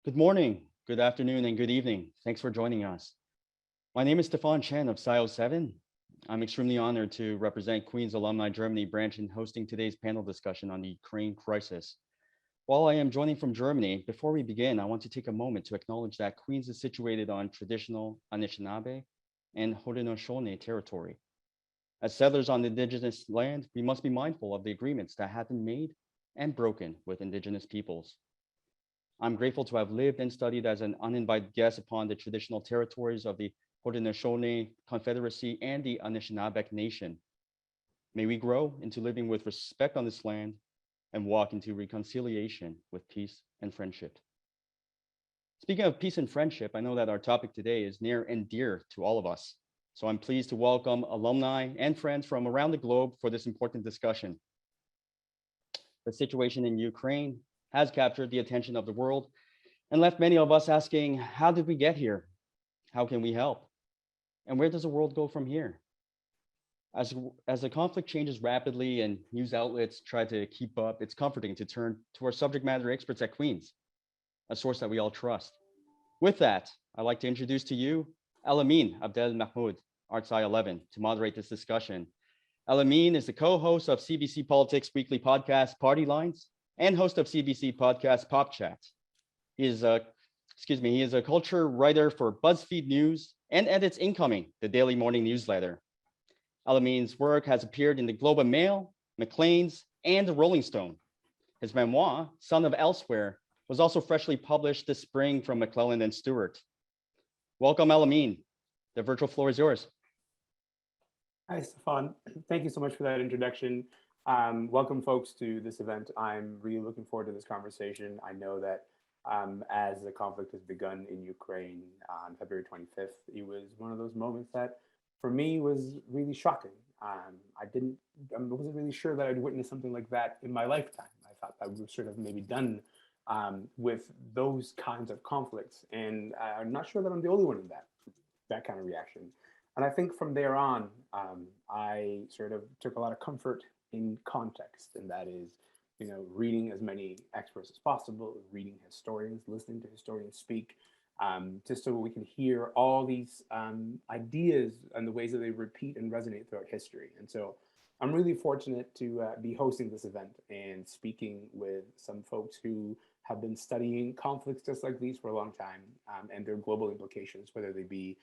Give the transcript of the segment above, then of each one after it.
Good morning, good afternoon, and good evening. Thanks for joining us. My name is Stefan Chen of SciO7. I'm extremely honored to represent Queen's Alumni Germany branch in hosting today's panel discussion on the Ukraine crisis. While I am joining from Germany, before we begin, I want to take a moment to acknowledge that Queens is situated on traditional Anishinaabe and Haudenosaunee territory. As settlers on indigenous land, we must be mindful of the agreements that have been made and broken with indigenous peoples. I'm grateful to have lived and studied as an uninvited guest upon the traditional territories of the Haudenosaunee Confederacy and the Anishinaabe Nation. May we grow into living with respect on this land and walk into reconciliation with peace and friendship. Speaking of peace and friendship, I know that our topic today is near and dear to all of us. So I'm pleased to welcome alumni and friends from around the globe for this important discussion. The situation in Ukraine has captured the attention of the world and left many of us asking, how did we get here? How can we help? And where does the world go from here? As the conflict changes rapidly and news outlets try to keep up, it's comforting to turn to our subject matter experts at Queen's, a source that we all trust. With that, I'd like to introduce to you Elamin Abdel Mahmoud, ArtSci 11, to moderate this discussion. Elamin is the co-host of CBC Politics weekly podcast Party Lines and host of CBC podcast Pop Chat. He is a culture writer for BuzzFeed News and edits Incoming, the daily morning newsletter. Elamin's work has appeared in the Globe and Mail, Maclean's, and the Rolling Stone. His memoir, Son of Elsewhere, was also freshly published this spring from McClelland and Stewart. Welcome, Elamin. The virtual floor is yours. Hi, Stefan. Thank you so much for that introduction. Welcome, folks, to this event. I'm really looking forward to this conversation. I know that as the conflict has begun in Ukraine on February 25th, it was one of those moments that, for me, was really shocking. I wasn't really sure that I'd witness something like that in my lifetime. I thought that we were sort of maybe done with those kinds of conflicts, and I'm not sure that I'm the only one in that kind of reaction. And I think from there on, I sort of took a lot of comfort in context, and that is, reading as many experts as possible, reading historians, listening to historians speak, just so we can hear all these ideas and the ways that they repeat and resonate throughout history. And so I'm really fortunate to be hosting this event and speaking with some folks who have been studying conflicts just like these for a long time, and their global implications, whether they be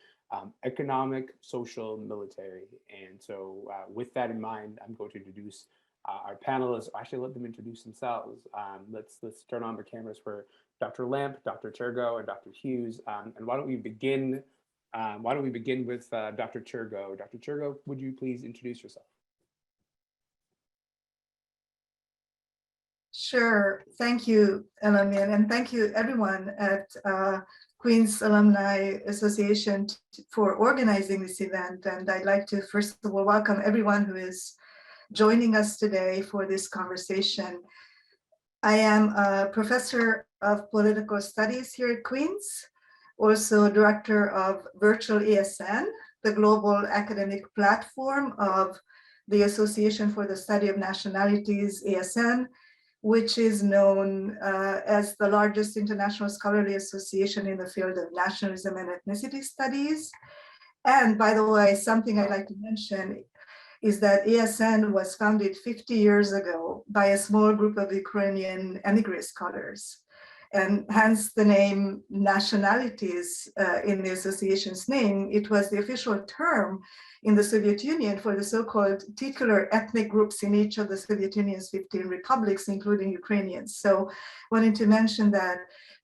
economic, social, military. And so with that in mind, I'm going to introduce our panelists. Actually, let them introduce themselves. Let's turn on the cameras for Dr. Lamp, Dr. Csergő, and Dr. Hughes. And why don't we begin? With Dr. Csergő? Dr. Csergő, would you please introduce yourself? Sure. Thank you, Elamin, and thank you everyone at Queen's Alumni Association for organizing this event. And I'd like to first of all welcome everyone who is joining us today for this conversation. I am a professor of political studies here at Queen's, also director of Virtual ASN, the global academic platform of the Association for the Study of Nationalities, ASN, which is known as the largest international scholarly association in the field of nationalism and ethnicity studies. And by the way, something I'd like to mention is that ASN was founded 50 years ago by a small group of Ukrainian emigre scholars. And hence the name nationalities in the association's name. It was the official term in the Soviet Union for the so-called titular ethnic groups in each of the Soviet Union's 15 republics, including Ukrainians. So wanted to mention that.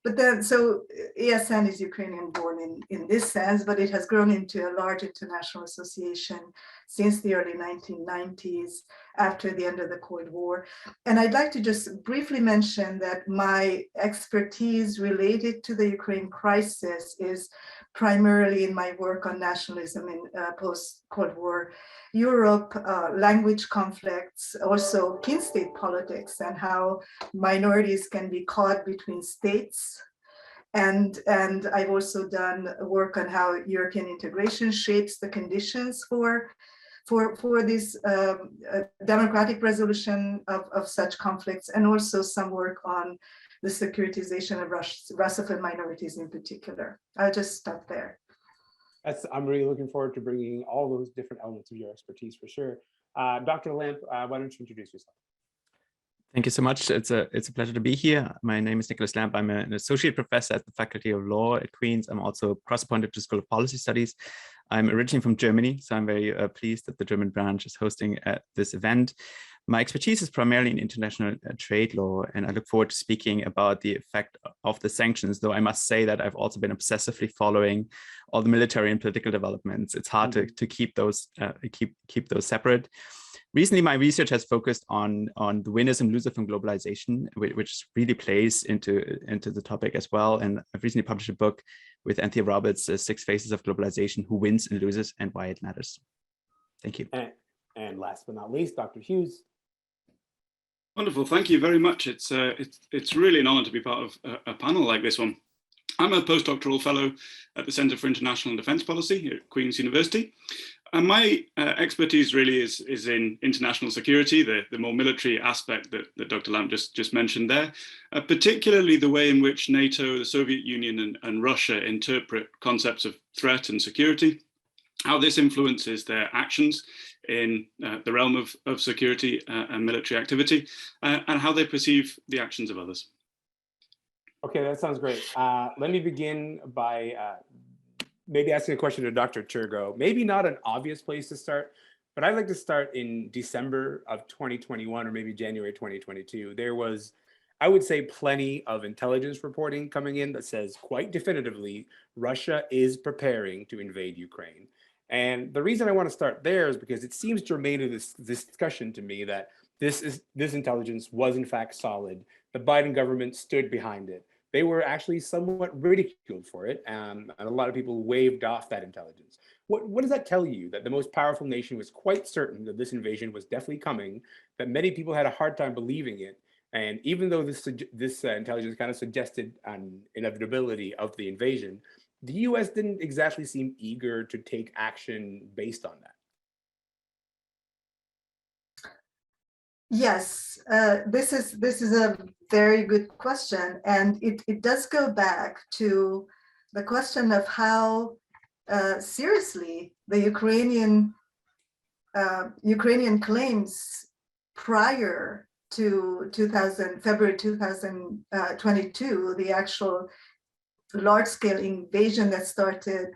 But then, so ASN is Ukrainian born in this sense, but it has grown into a large international association since the early 1990s, after the end of the Cold War. And I'd like to just briefly mention that my expertise related to the Ukraine crisis is primarily in my work on nationalism in post-Cold War Europe, language conflicts, also kin state politics, and how minorities can be caught between states. And I've also done work on how European integration shapes the conditions for this democratic resolution of such conflicts, and also some work on the securitization of Russophone minorities in particular. I'll just stop there. I'm really looking forward to bringing all those different elements of your expertise for sure. Dr. Lamp, why don't you introduce yourself? Thank you so much. It's a pleasure to be here. My name is Nicholas Lamp. I'm an associate professor at the Faculty of Law at Queen's. I'm also cross-appointed to the School of Policy Studies. I'm originally from Germany, so I'm very pleased that the German branch is hosting this event. My expertise is primarily in international trade law, and I look forward to speaking about the effect of the sanctions, though I must say that I've also been obsessively following all the military and political developments. It's hard to keep those separate. Recently, my research has focused on the winners and losers from globalization, which really plays into the topic as well. And I've recently published a book with Anthea Roberts, 6 Phases of Globalization, Who Wins and Loses and Why It Matters. Thank you. And last but not least, Dr. Hughes. Wonderful, thank you very much. It's really an honor to be part of a panel like this one. I'm a postdoctoral fellow at the Center for International and Defense Policy at Queen's University. And my expertise really is in international security, the more military aspect that Dr. Lamp just mentioned there, particularly the way in which NATO, the Soviet Union and Russia interpret concepts of threat and security, how this influences their actions in the realm of security and military activity, and how they perceive the actions of others. Okay, that sounds great. Let me begin by maybe asking a question to Dr. Csergő. Maybe not an obvious place to start, but I'd like to start in December of 2021 or maybe January 2022. There was, I would say, plenty of intelligence reporting coming in that says quite definitively, Russia is preparing to invade Ukraine. And the reason I want to start there is because it seems germane to this discussion to me that this intelligence was in fact solid. The Biden government stood behind it. They were actually somewhat ridiculed for it, and a lot of people waved off that intelligence. What does that tell you? That the most powerful nation was quite certain that this invasion was definitely coming, that many people had a hard time believing it, and even though this intelligence kind of suggested an inevitability of the invasion, the US didn't exactly seem eager to take action based on that. Yes, this is a very good question, and it does go back to the question of how seriously the Ukrainian claims prior to February 2022, the actual large-scale invasion that started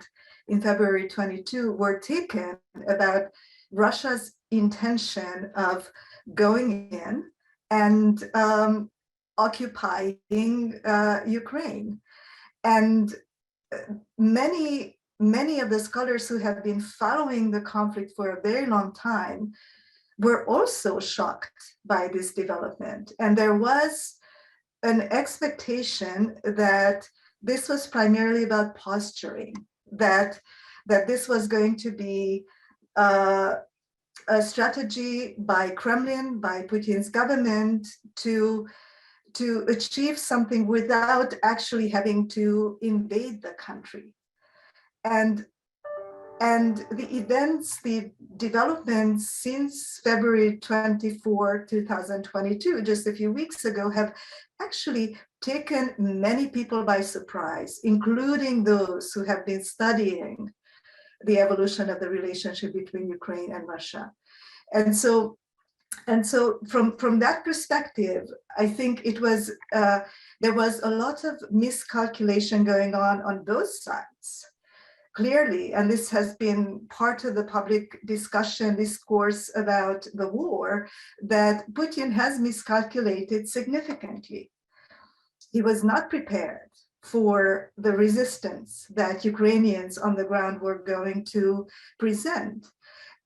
in February 22, were taken about Russia's intention of going in and occupying Ukraine. And many of the scholars who have been following the conflict for a very long time were also shocked by this development. And there was an expectation that this was primarily about posturing, that this was going to be a strategy by Kremlin, by Putin's government to achieve something without actually having to invade the country. And the events, the developments since February 24, 2022, just a few weeks ago, have actually taken many people by surprise, including those who have been studying the evolution of the relationship between Ukraine and Russia. And so from that perspective, I think it was there was a lot of miscalculation going on both sides, clearly. And this has been part of the public discourse about the war, that Putin has miscalculated significantly. He was not prepared for the resistance that Ukrainians on the ground were going to present.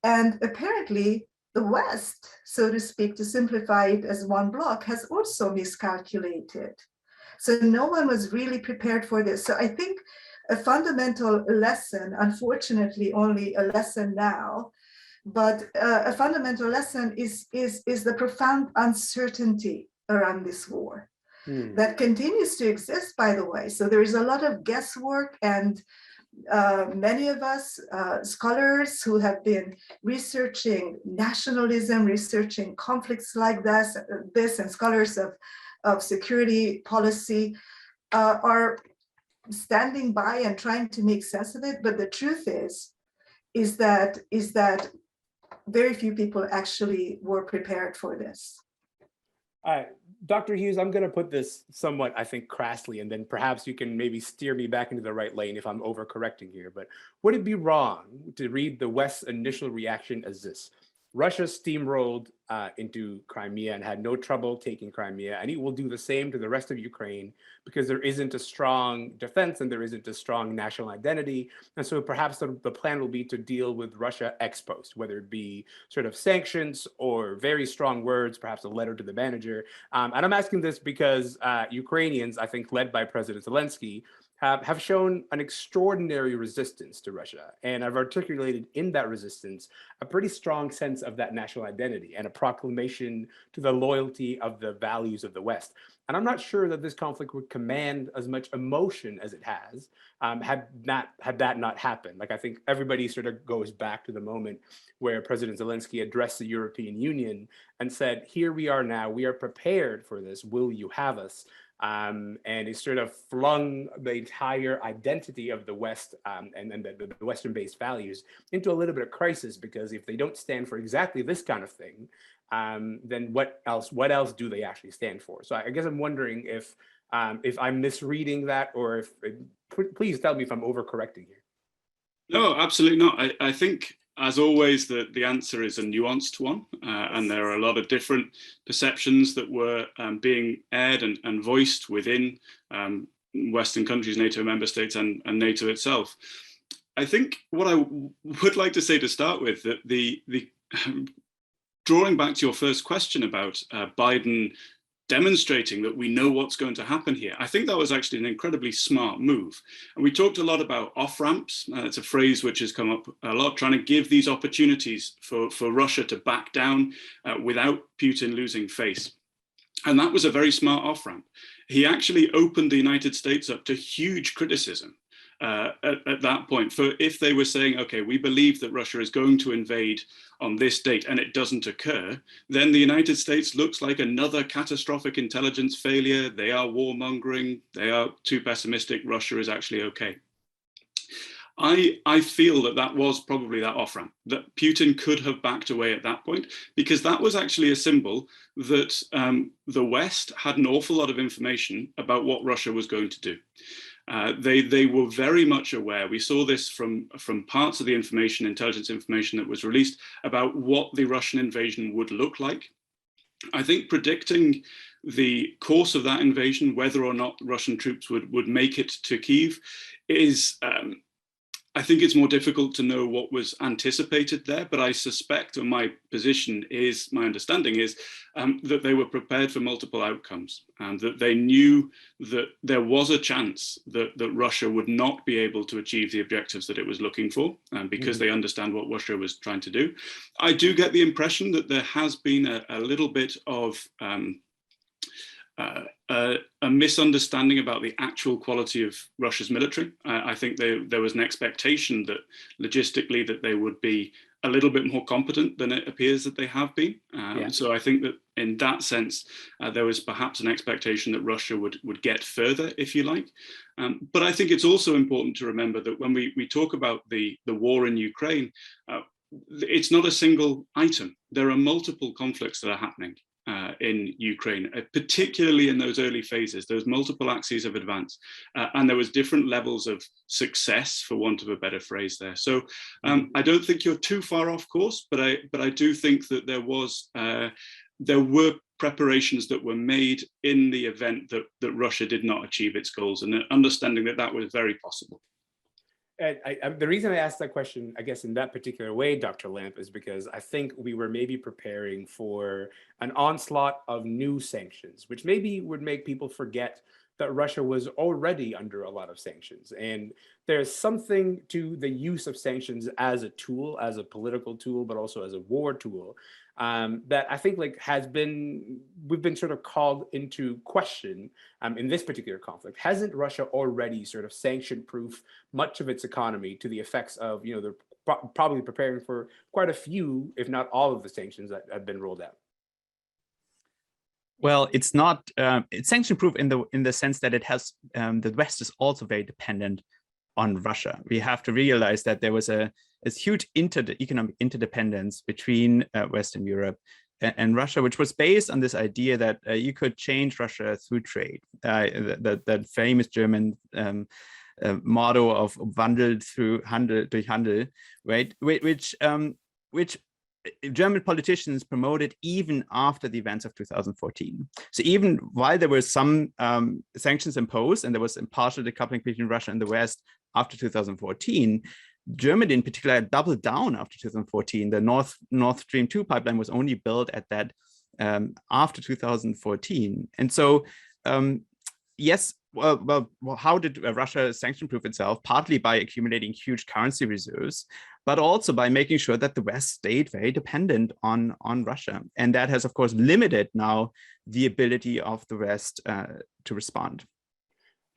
And apparently the West, so to speak, to simplify it as one bloc, has also miscalculated. So no one was really prepared for this. So I think a fundamental lesson, unfortunately only a lesson now, but a fundamental lesson is the profound uncertainty around this war. That continues to exist, by the way. So there is a lot of guesswork, and many of us scholars who have been researching nationalism, researching conflicts like this, and scholars of security policy are standing by and trying to make sense of it. But the truth is that very few people actually were prepared for this. Dr. Hughes, I'm going to put this somewhat, I think, crassly, and then perhaps you can maybe steer me back into the right lane if I'm overcorrecting here. But would it be wrong to read the West's initial reaction as this? Russia steamrolled into Crimea and had no trouble taking Crimea, and it will do the same to the rest of Ukraine because there isn't a strong defense and there isn't a strong national identity. And so perhaps the plan will be to deal with Russia ex post, whether it be sort of sanctions or very strong words, perhaps a letter to the manager. And I'm asking this because Ukrainians, I think led by President Zelensky, have shown an extraordinary resistance to Russia, and have articulated in that resistance a pretty strong sense of that national identity and a proclamation to the loyalty of the values of the West. And I'm not sure that this conflict would command as much emotion as it has had that not happened. Like, I think everybody sort of goes back to the moment where President Zelensky addressed the European Union and said, "Here we are now, we are prepared for this, will you have us?" And he sort of flung the entire identity of the West and the Western-based values into a little bit of crisis, because if they don't stand for exactly this kind of thing, then what else do they actually stand for? So I guess I'm wondering if I'm misreading that, or if please tell me if I'm overcorrecting here. No, absolutely not. I think, as always, the answer is a nuanced one, and there are a lot of different perceptions that were being aired and voiced within Western countries, NATO member states, and NATO itself. I think what I would like to say to start with, that the drawing back to your first question about Biden demonstrating that we know what's going to happen here, I think that was actually an incredibly smart move. And we talked a lot about off-ramps. It's a phrase which has come up a lot, trying to give these opportunities for Russia to back down without Putin losing face. And that was a very smart off-ramp. He actually opened the United States up to huge criticism at that point, for if they were saying, okay, we believe that Russia is going to invade on this date and it doesn't occur, then the United States looks like another catastrophic intelligence failure. They are warmongering, they are too pessimistic, Russia is actually okay. I feel that was probably that off-ramp, that Putin could have backed away at that point, because that was actually a symbol that the West had an awful lot of information about what Russia was going to do. They were very much aware. We saw this from parts of the intelligence information that was released about what the Russian invasion would look like. I think predicting the course of that invasion, whether or not Russian troops would make it to Kyiv, is I think it's more difficult to know what was anticipated there, but I suspect, or my understanding is that they were prepared for multiple outcomes, and that they knew that there was a chance that Russia would not be able to achieve the objectives that it was looking for, because they understand what Russia was trying to do. I do get the impression that there has been a little bit of a misunderstanding about the actual quality of Russia's military. I think there was an expectation that logistically that they would be a little bit more competent than it appears that they have been. So I think that in that sense, there was perhaps an expectation that Russia would get further, if you like. But I think it's also important to remember that when we talk about the war in Ukraine, it's not a single item. There are multiple conflicts that are happening in Ukraine, particularly in those early phases, those multiple axes of advance. And there was different levels of success, for want of a better phrase there. So I don't think you're too far off course, but I do think that there were preparations that were made in the event that Russia did not achieve its goals, and understanding that was very possible. The reason I asked that question, I guess, in that particular way, Dr. Lamp, is because I think we were maybe preparing for an onslaught of new sanctions, which maybe would make people forget that Russia was already under a lot of sanctions. And there's something to the use of sanctions as a tool, as a political tool, but also as a war tool, that I think we've been sort of called into question in this particular conflict. Hasn't Russia already sort of sanction-proof much of its economy to the effects of, they're probably preparing for quite a few, if not all of the sanctions that have been rolled out? Well, it's not. It's sanction-proof in the sense that it has the West is also very dependent on Russia. We have to realize that there was a huge economic interdependence between Western Europe and Russia, which was based on this idea that you could change Russia through trade. That famous German motto of Wandel through Handel durch Handel, right? Which German politicians promoted even after the events of 2014. So even while there were some sanctions imposed and there was partial decoupling between Russia and the West after 2014, Germany in particular doubled down after 2014. The Nord Stream 2 pipeline was only built at that after 2014. And so, yes, well, how did Russia sanction-proof itself? Partly by accumulating huge currency reserves, but also by making sure that the West stayed very dependent on Russia. And that has, of course, limited now the ability of the West to respond.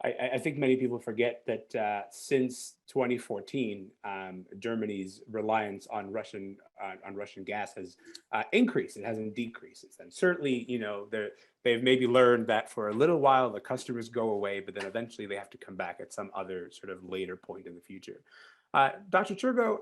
I think many people forget that since 2014, Germany's reliance on Russian gas has increased. It hasn't decreased. And certainly, you know, they've maybe learned that for a little while the customers go away, but then eventually they have to come back at some other sort of later point in the future. Dr. Csergő,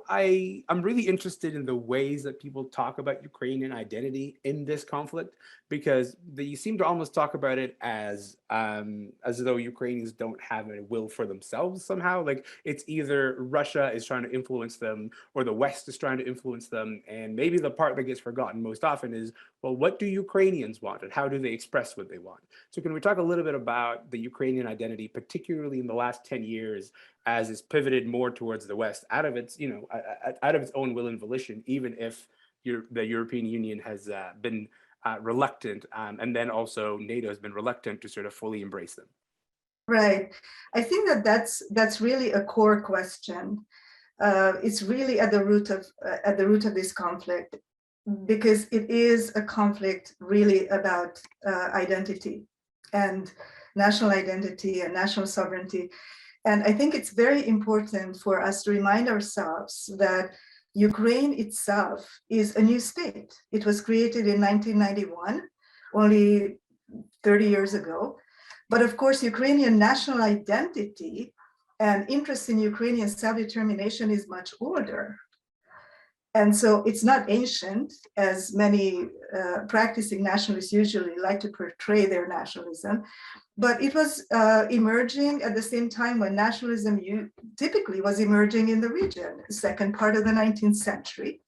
I'm really interested in the ways that people talk about Ukrainian identity in this conflict, because you seem to almost talk about it as though Ukrainians don't have a will for themselves somehow. Like it's either Russia is trying to influence them or the West is trying to influence them. And maybe the part that gets forgotten most often is, well, what do Ukrainians want and how do they express what they want? So can we talk a little bit about the Ukrainian identity, particularly in the last 10 years, as it's pivoted more towards the West out of its, you know, out of its own will and volition, even if the European Union has been reluctant, and then also NATO has been reluctant to sort of fully embrace them. Right. I think that's really a core question. It's really at the root of this conflict, because it is a conflict really about identity and national identity and national sovereignty. And I think it's very important for us to remind ourselves that Ukraine itself is a new state. It was created in 1991, only 30 years ago. But of course, Ukrainian national identity and interest in Ukrainian self-determination is much older. And so it's not ancient, as many practicing nationalists usually like to portray their nationalism, but it was emerging at the same time when nationalism typically was emerging in the region, second part of the 19th century.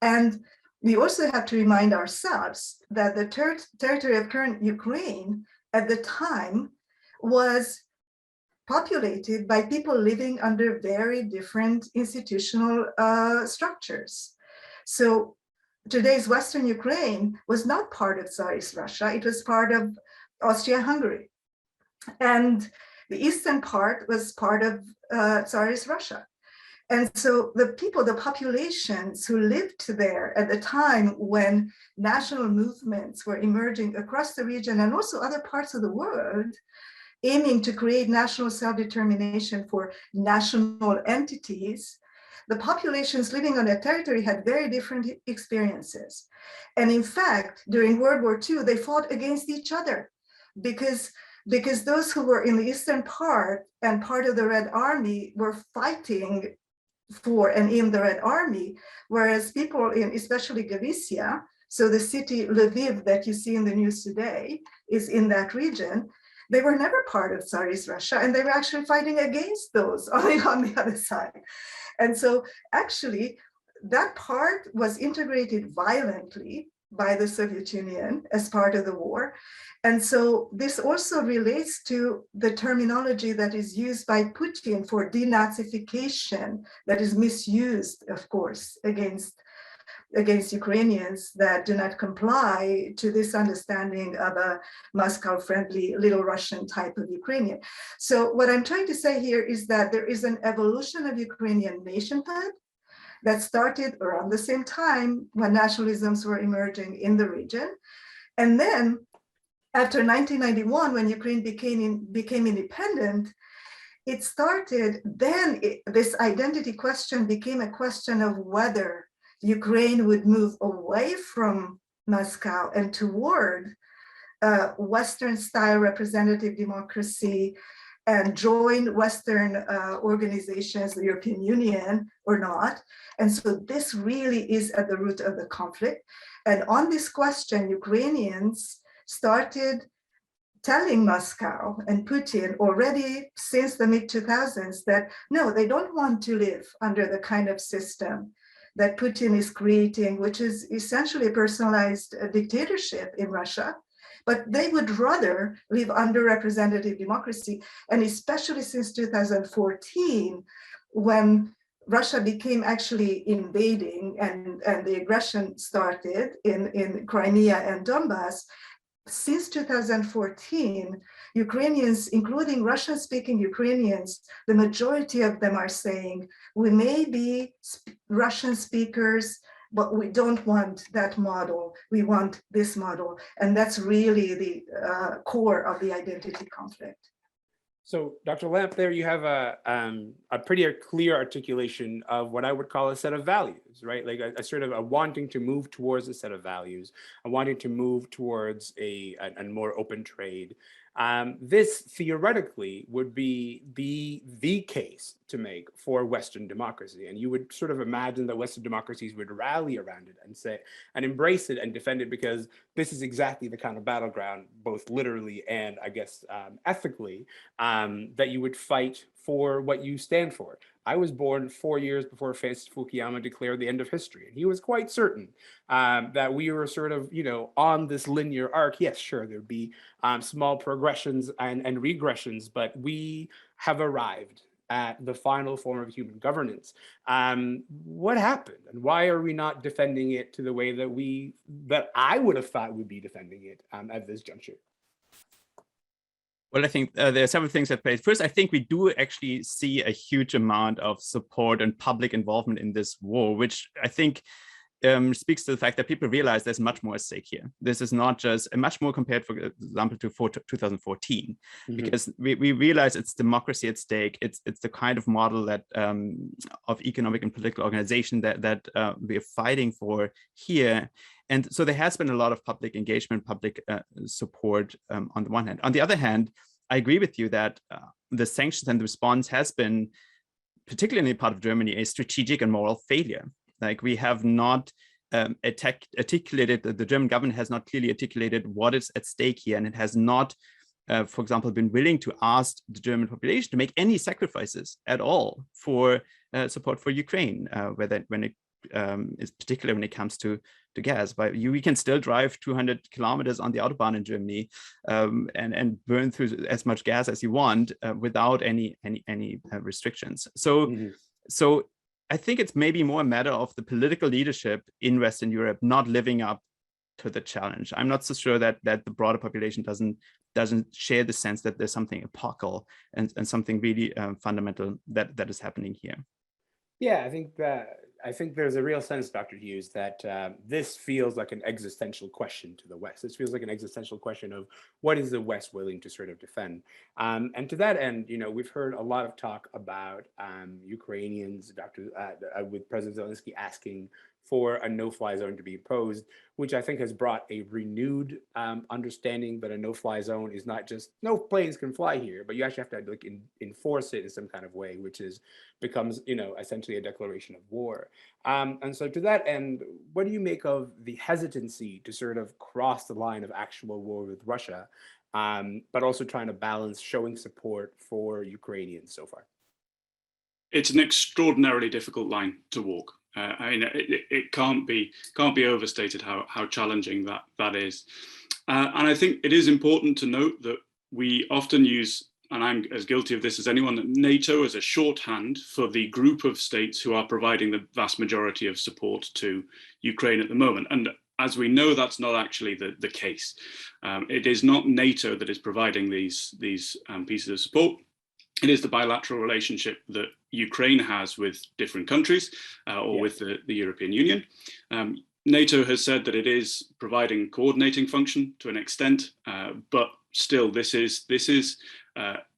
And we also have to remind ourselves that the territory of current Ukraine at the time was populated by people living under very different institutional structures. So today's Western Ukraine was not part of Tsarist Russia, it was part of Austria-Hungary. And the eastern part was part of Tsarist Russia. And so the people, the populations who lived there at the time when national movements were emerging across the region and also other parts of the world, aiming to create national self-determination for national entities, the populations living on that territory had very different experiences. And in fact, during World War II, they fought against each other because those who were in the eastern part and part of the Red Army were fighting for and in the Red Army, whereas people in especially Galicia, so the city Lviv that you see in the news today is in that region, they were never part of Tsarist Russia, and they were actually fighting against those on the other side. And so actually, that part was integrated violently by the Soviet Union as part of the war. And so this also relates to the terminology that is used by Putin for denazification, that is misused, of course, against Ukrainians that do not comply to this understanding of a Moscow-friendly Little Russian type of Ukrainian. So what I'm trying to say here is that there is an evolution of Ukrainian nationhood that started around the same time when nationalisms were emerging in the region. And then after 1991, when Ukraine became independent, it started, this identity question became a question of whether Ukraine would move away from Moscow and toward Western-style representative democracy and join Western organizations, the European Union or not. And so this really is at the root of the conflict. And on this question, Ukrainians started telling Moscow and Putin already since the mid-2000s that no, they don't want to live under the kind of system that Putin is creating, which is essentially a personalized dictatorship in Russia. But they would rather live under representative democracy. And especially since 2014, when Russia became actually invading and the aggression started in Crimea and Donbass, since 2014, Ukrainians, including Russian-speaking Ukrainians, the majority of them are saying, we may be Russian speakers, but we don't want that model. We want this model. And that's really the core of the identity conflict. So, Dr. Lamp, there you have a pretty clear articulation of what I would call a set of values, right? Like a sort of a wanting to move towards a set of values, a wanting to move towards a more open trade. This theoretically would be the case to make for Western democracy. And you would sort of imagine that Western democracies would rally around it and say, and embrace it and defend it, because this is exactly the kind of battleground, both literally and I guess ethically, that you would fight for what you stand for. I was born 4 years before Francis Fukuyama declared the end of history. And he was quite certain that we were sort of, on this linear arc. Yes, sure, there'd be small progressions and regressions, but we have arrived at the final form of human governance. What happened, and why are we not defending it to the way that I would have thought we'd be defending it at this juncture? Well, I think there are several things at play. First, I think we do actually see a huge amount of support and public involvement in this war, which I think speaks to the fact that people realize there's much more at stake here. This is not just much more compared, for example, to 2014, because we realize it's democracy at stake. It's the kind of model that of economic and political organization that we are fighting for here. And so there has been a lot of public engagement, public support on the one hand. On the other hand, I agree with you that the sanctions and the response has been, particularly in the part of Germany, a strategic and moral failure. Like, we have not articulated, the German government has not clearly articulated what is at stake here. And it has not, for example, been willing to ask the German population to make any sacrifices at all for support for Ukraine, when it is particularly when it comes to gas. But we can still drive 200 kilometers on the Autobahn in Germany and burn through as much gas as you want without any restrictions. So I think it's maybe more a matter of the political leadership in Western Europe not living up to the challenge. I'm not so sure that the broader population doesn't share the sense that there's something epochal and something really fundamental that is happening here. Yeah, I think there's a real sense, Dr. Hughes, that this feels like an existential question to the West. This feels like an existential question of what is the West willing to sort of defend? And to that end, we've heard a lot of talk about Ukrainians, with President Zelensky asking for a no-fly zone to be imposed, which I think has brought a renewed understanding that a no-fly zone is not just no planes can fly here, but you actually have to enforce it in some kind of way, which becomes essentially a declaration of war. And so to that end, what do you make of the hesitancy to sort of cross the line of actual war with Russia, but also trying to balance showing support for Ukrainians so far? It's an extraordinarily difficult line to walk. It can't be overstated how challenging that is. And I think it is important to note that we often use, and I'm as guilty of this as anyone, that NATO as a shorthand for the group of states who are providing the vast majority of support to Ukraine at the moment. And as we know, that's not actually the case. It is not NATO that is providing these pieces of support. It is the bilateral relationship that Ukraine has with different countries with the European Union. NATO has said that it is providing coordinating function to an extent, but still this is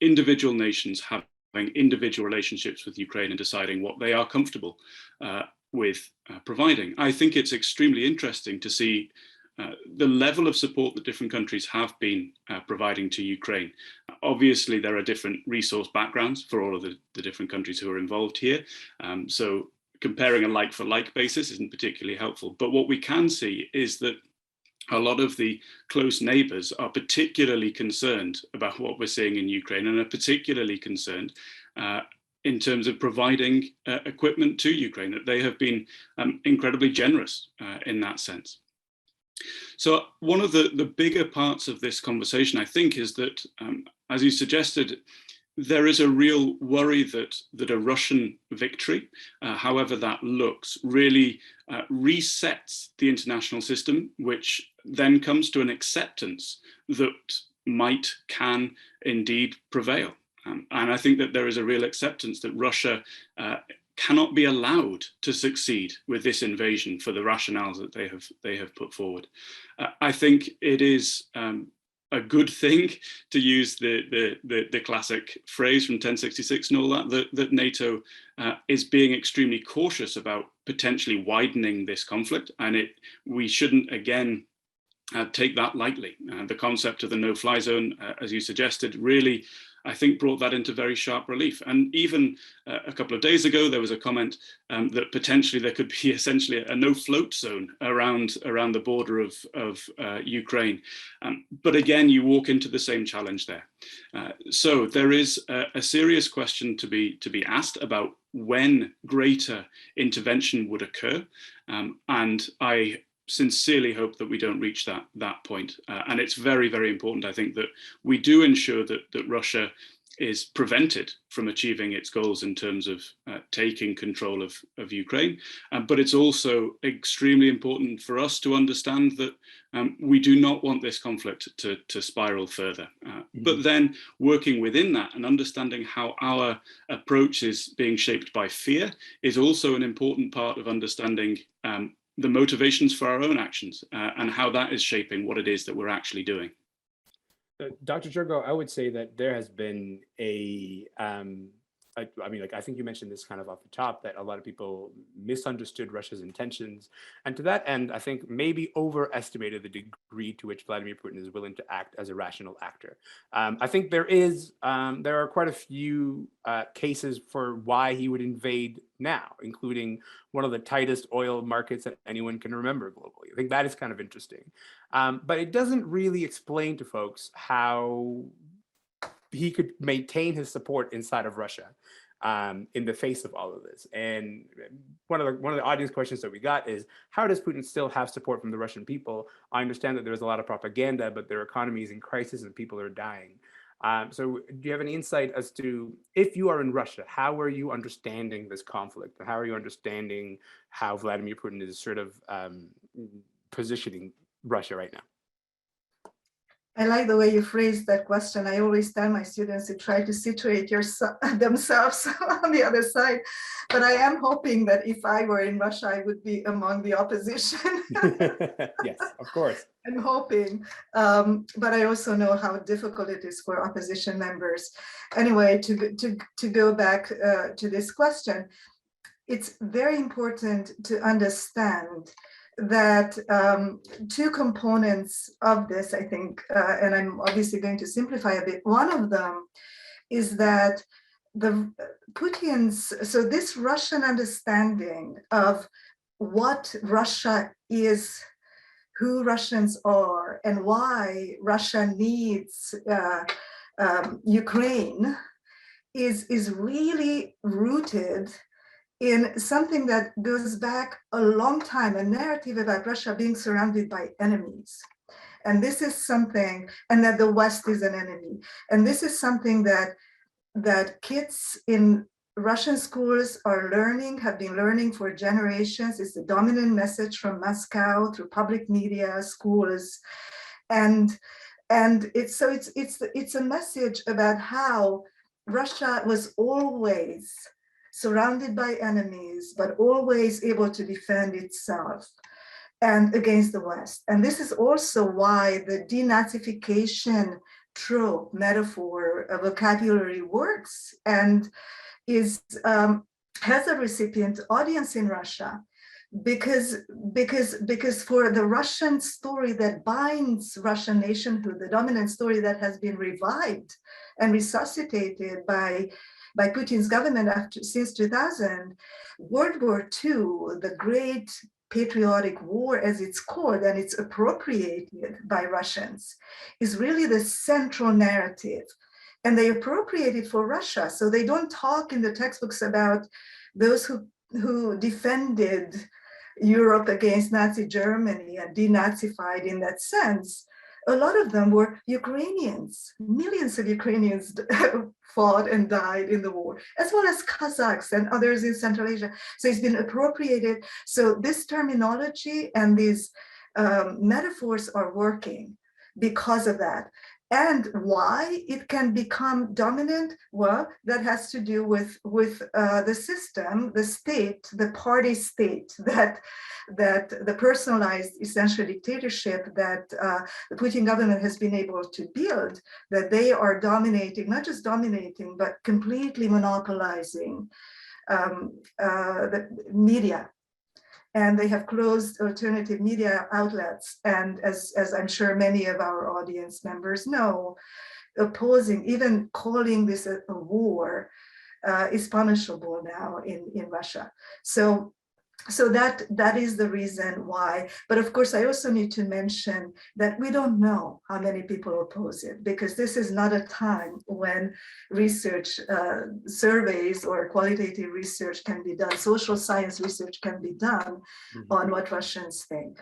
individual nations having individual relationships with Ukraine and deciding what they are comfortable with providing. I think it's extremely interesting to see the level of support that different countries have been providing to Ukraine. Obviously, there are different resource backgrounds for all of the different countries who are involved here. So comparing a like-for-like basis isn't particularly helpful. But what we can see is that a lot of the close neighbors are particularly concerned about what we're seeing in Ukraine, and are particularly concerned in terms of providing equipment to Ukraine, that they have been incredibly generous in that sense. So one of the bigger parts of this conversation, I think, is that, as you suggested, there is a real worry that a Russian victory, however that looks, really resets the international system, which then comes to an acceptance that might, can indeed prevail. And I think that there is a real acceptance that Russia cannot be allowed to succeed with this invasion for the rationales that they have put forward. I think it is a good thing, to use the classic phrase from 1066 and all that NATO is being extremely cautious about potentially widening this conflict, and we shouldn't again take that lightly. The concept of the no-fly zone, as you suggested, really, I think, brought that into very sharp relief. And even a couple of days ago, there was a comment that potentially there could be essentially a no-float zone around the border of Ukraine. But again, you walk into the same challenge there. So there is a serious question to be asked about when greater intervention would occur. And I sincerely hope that we don't reach that point. And it's very, very important, I think, that we do ensure that Russia is prevented from achieving its goals in terms of taking control of Ukraine. But it's also extremely important for us to understand that we do not want this conflict to spiral further. But then working within that and understanding how our approach is being shaped by fear is also an important part of understanding the motivations for our own actions and how that is shaping what it is that we're actually doing. Dr. Csergő, I would say that there has been I think you mentioned this kind of off the top, that a lot of people misunderstood Russia's intentions. And to that end, I think maybe overestimated the degree to which Vladimir Putin is willing to act as a rational actor. I think there are quite a few cases for why he would invade now, including one of the tightest oil markets that anyone can remember globally. I think that is kind of interesting. But it doesn't really explain to folks how he could maintain his support inside of Russia in the face of all of this. And one of the audience questions that we got is, how does Putin still have support from the Russian people? I understand that there's a lot of propaganda, but their economy is in crisis and people are dying. So do you have any insight as to, if you are in Russia, how are you understanding this conflict? How are you understanding how Vladimir Putin is sort of positioning Russia right now? I like the way you phrased that question. I always tell my students to try to situate themselves on the other side. But I am hoping that if I were in Russia, I would be among the opposition. Yes, of course. I'm hoping. But I also know how difficult it is for opposition members. Anyway, to go back to this question, it's very important to understand that two components of this, I think, and I'm obviously going to simplify a bit. One of them is that so this Russian understanding of what Russia is, who Russians are, and why Russia needs Ukraine is really rooted in something that goes back a long time, a narrative about Russia being surrounded by enemies. And this is something, and that the West is an enemy. And this is something that kids in Russian schools are learning, have been learning for generations. It's the dominant message from Moscow through public media, schools. And it's a message about how Russia was always surrounded by enemies, but always able to defend itself and against the West. And this is also why the denazification trope, metaphor, vocabulary works and has a recipient audience in Russia, because for the Russian story that binds Russian nationhood, the dominant story that has been revived and resuscitated by Putin's government since 2000, World War II, the great patriotic war as it's called, and it's appropriated by Russians, is really the central narrative. And they appropriate it for Russia. So they don't talk in the textbooks about those who defended Europe against Nazi Germany and denazified in that sense. A lot of them were Ukrainians. Millions of Ukrainians fought and died in the war, as well as Kazakhs and others in Central Asia. So it's been appropriated. So this terminology and these metaphors are working because of that. And why it can become dominant? Well, that has to do with the system, the state, the party state, that the personalized essential dictatorship that the Putin government has been able to build, that they are dominating, not just dominating, but completely monopolizing the media. And they have closed alternative media outlets. And as I'm sure many of our audience members know, opposing, even calling this a war is punishable now in Russia. So that is the reason why. But of course, I also need to mention that we don't know how many people oppose it, because this is not a time when research, surveys or qualitative research can be done, social science research can be done on what Russians think.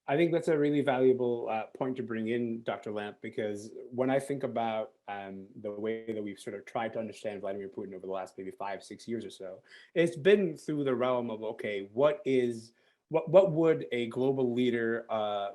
I think that's a really valuable point to bring in, Dr. Lamp, because when I think about the way that we've sort of tried to understand Vladimir Putin over the last maybe 5-6 years or so, it's been through the realm of, okay, what would a global leader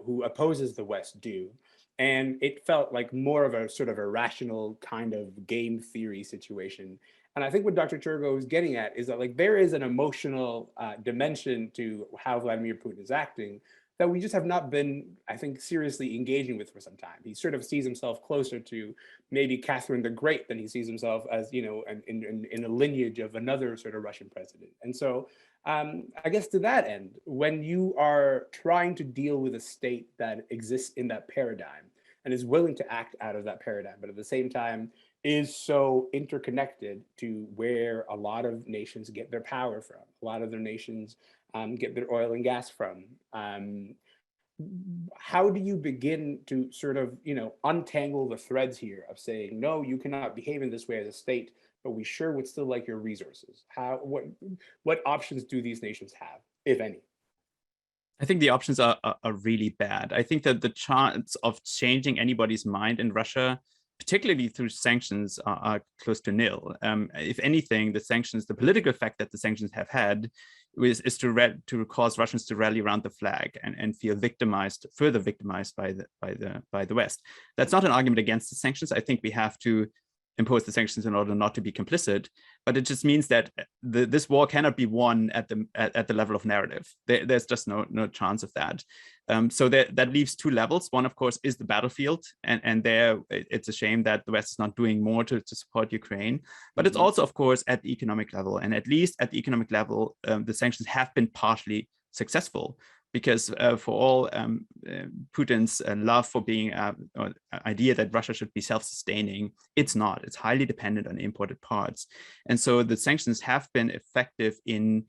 who opposes the West do? And it felt like more of a sort of a rational kind of game theory situation. And I think what Dr. Csergő is getting at is that, like, there is an emotional dimension to how Vladimir Putin is acting that we just have not been, I think, seriously engaging with for some time. He sort of sees himself closer to maybe Catherine the Great than he sees himself as, you know, in a lineage of another sort of Russian president. And so I guess to that end, when you are trying to deal with a state that exists in that paradigm and is willing to act out of that paradigm, but at the same time is so interconnected to where a lot of nations get their power from, a lot of their nations get their oil and gas from. How do you begin to sort of, you know, untangle the threads here of saying, no, you cannot behave in this way as a state, but we sure would still like your resources? What options do these nations have, if any? I think the options are really bad. I think that the chance of changing anybody's mind in Russia, particularly through sanctions, are close to nil. If anything, the sanctions, the political effect that the sanctions have had is to cause Russians to rally around the flag and feel victimized, further victimized by the West. That's not an argument against the sanctions. I think we have to impose the sanctions in order not to be complicit, but it just means that this war cannot be won at the level of narrative. There's just no chance of that. So that leaves two levels. One, of course, is the battlefield, and there it's a shame that the West is not doing more to support Ukraine. But it's also, of course, at the economic level, and at least at the economic level, the sanctions have been partially successful. Because for all Putin's love for being idea that Russia should be self-sustaining, it's not. It's highly dependent on imported parts, and so the sanctions have been effective in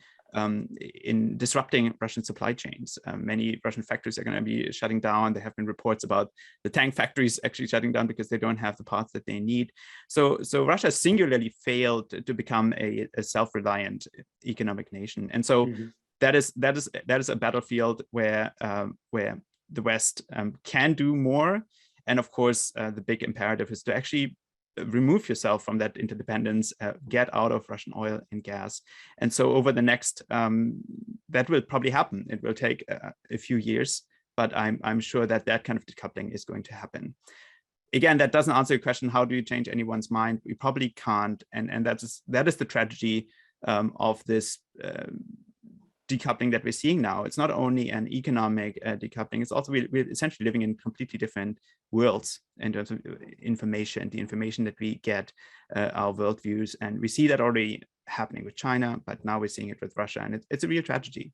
disrupting Russian supply chains. Many Russian factories are going to be shutting down. There have been reports about the tank factories actually shutting down because they don't have the parts that they need. So Russia singularly failed to become a self-reliant economic nation, and so. That is a battlefield where the West can do more, and of course the big imperative is to actually remove yourself from that interdependence, get out of Russian oil and gas. And so over the next, that will probably happen. It will take a few years, but I'm sure that kind of decoupling is going to happen. Again, that doesn't answer your question. How do you change anyone's mind? We probably can't, and that is the tragedy of this. Decoupling that we're seeing now. It's not only an economic decoupling, it's also we're essentially living in completely different worlds in terms of information, the information that we get, our worldviews. And we see that already happening with China, but now we're seeing it with Russia, and it's a real tragedy.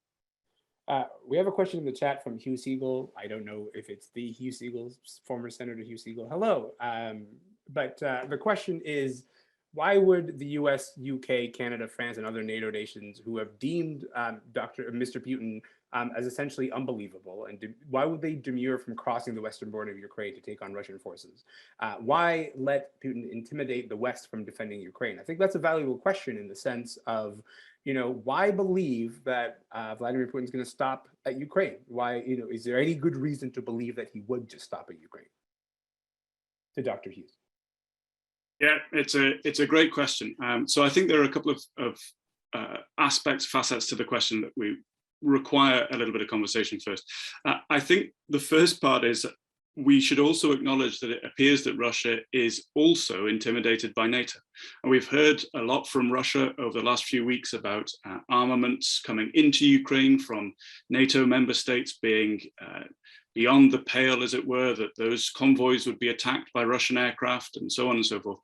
We have a question in the chat from Hugh Siegel. I don't know if it's the Hugh Siegel, former Senator Hugh Siegel. Hello. But the question is, why would the US, UK, Canada, France, and other NATO nations who have deemed Mr. Putin as essentially unbelievable, and why would they demur from crossing the western border of Ukraine to take on Russian forces? Why let Putin intimidate the West from defending Ukraine? I think that's a valuable question in the sense of, why believe that Vladimir Putin is going to stop at Ukraine? Why, is there any good reason to believe that he would just stop at Ukraine? To Dr. Hughes. Yeah, it's a great question. So I think there are a couple of facets to the question that we require a little bit of conversation first. I think the first part is we should also acknowledge that it appears that Russia is also intimidated by NATO. And we've heard a lot from Russia over the last few weeks about armaments coming into Ukraine from NATO member states being beyond the pale, as it were, that those convoys would be attacked by Russian aircraft and so on and so forth.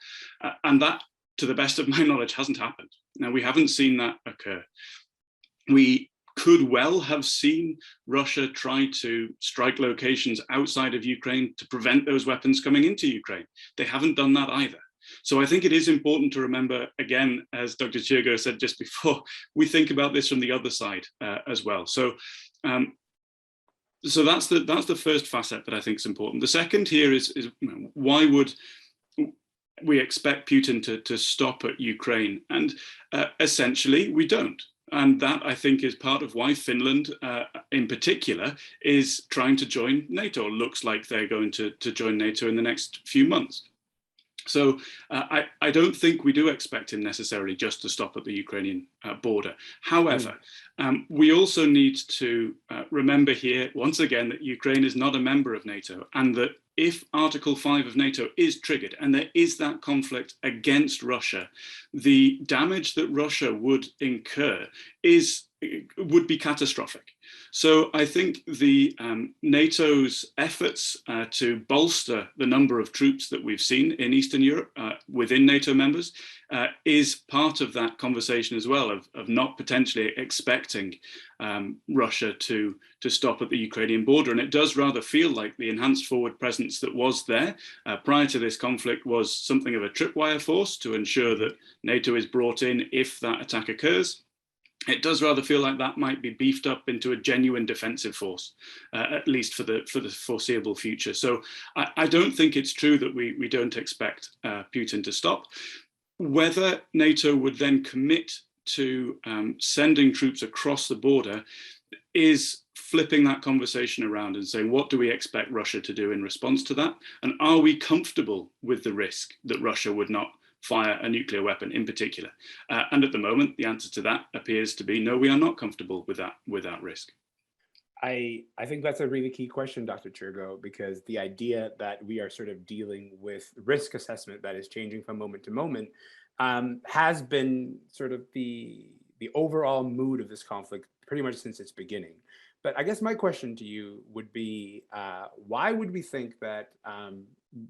And that, to the best of my knowledge, hasn't happened. Now, we haven't seen that occur. We could well have seen Russia try to strike locations outside of Ukraine to prevent those weapons coming into Ukraine. They haven't done that either. So I think it is important to remember, again, as Dr. Csergő said just before, we think about this from the other side as well. So that's the first facet that I think is important. The second here is why would we expect Putin to stop at Ukraine? And essentially, we don't. And that, I think, is part of why Finland, in particular, is trying to join NATO. It looks like they're going to join NATO in the next few months. So I don't think we do expect him necessarily just to stop at the Ukrainian border. However, we also need to remember here, once again, that Ukraine is not a member of NATO, and that if Article 5 of NATO is triggered and there is that conflict against Russia, the damage that Russia would incur would be catastrophic. So I think the NATO's efforts to bolster the number of troops that we've seen in Eastern Europe within NATO members is part of that conversation as well, of not potentially expecting Russia to stop at the Ukrainian border. And it does rather feel like the enhanced forward presence that was there prior to this conflict was something of a tripwire force to ensure that NATO is brought in if that attack occurs. It does rather feel like that might be beefed up into a genuine defensive force, at least for the foreseeable future. So I don't think it's true that we don't expect Putin to stop. Whether NATO would then commit to sending troops across the border is flipping that conversation around and saying, what do we expect Russia to do in response to that? And are we comfortable with the risk that Russia would not fire a nuclear weapon in particular? And at the moment, the answer to that appears to be no, we are not comfortable with that risk. I think that's a really key question, Dr. Csergő, because the idea that we are sort of dealing with risk assessment that is changing from moment to moment has been sort of the overall mood of this conflict pretty much since its beginning. But I guess my question to you would be, why would we think that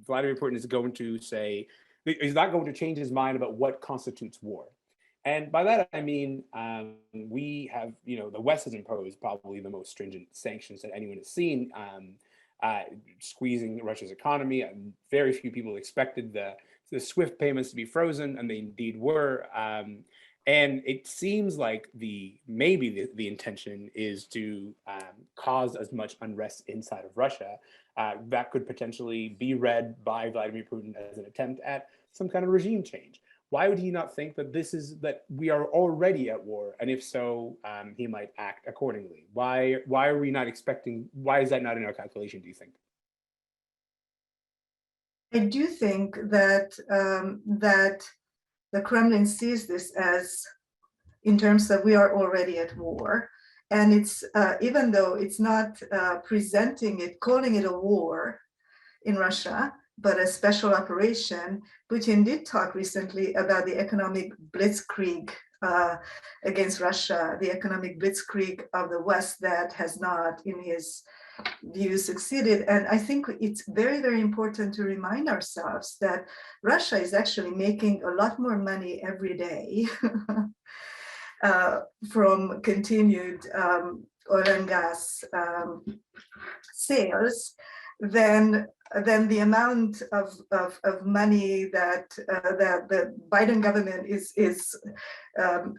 Vladimir Putin is going to say, he's not going to change his mind about what constitutes war? And by that, I mean, we have, the West has imposed probably the most stringent sanctions that anyone has seen, squeezing Russia's economy. Very few people expected the SWIFT payments to be frozen, and they indeed were. And it seems like maybe the intention is to cause as much unrest inside of Russia. That could potentially be read by Vladimir Putin as an attempt at some kind of regime change. Why would he not think that we are already at war? And if so, he might act accordingly. Why are we not expecting? Why is that not in our calculation, do you think? I do think that that the Kremlin sees this as, in terms of we are already at war, and it's even though it's not presenting it, calling it a war in Russia, but a special operation. Putin did talk recently about the economic blitzkrieg against Russia, the economic blitzkrieg of the West that has not, in his view, succeeded. And I think it's very, very important to remind ourselves that Russia is actually making a lot more money every day from continued oil and gas sales, then the amount of money that the Biden government is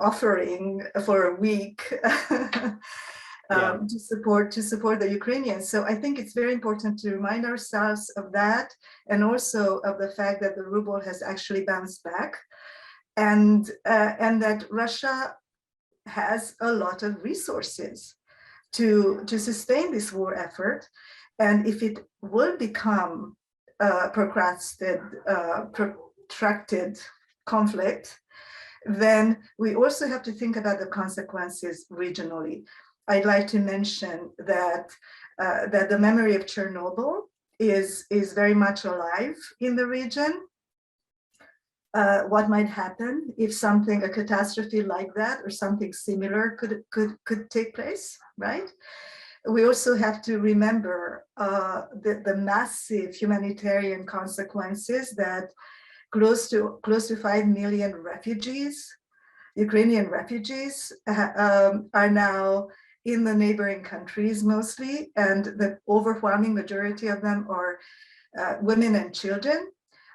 offering for a week to support the Ukrainians. So I think it's very important to remind ourselves of that, and also of the fact that the ruble has actually bounced back, and that Russia has a lot of resources to sustain this war effort. And if it will become a protracted conflict, then we also have to think about the consequences regionally. I'd like to mention that that the memory of Chernobyl is very much alive in the region. What might happen if a catastrophe like that or something similar could take place, right? We also have to remember the massive humanitarian consequences that close to 5 million refugees, Ukrainian refugees, are now in the neighboring countries mostly, and the overwhelming majority of them are women and children,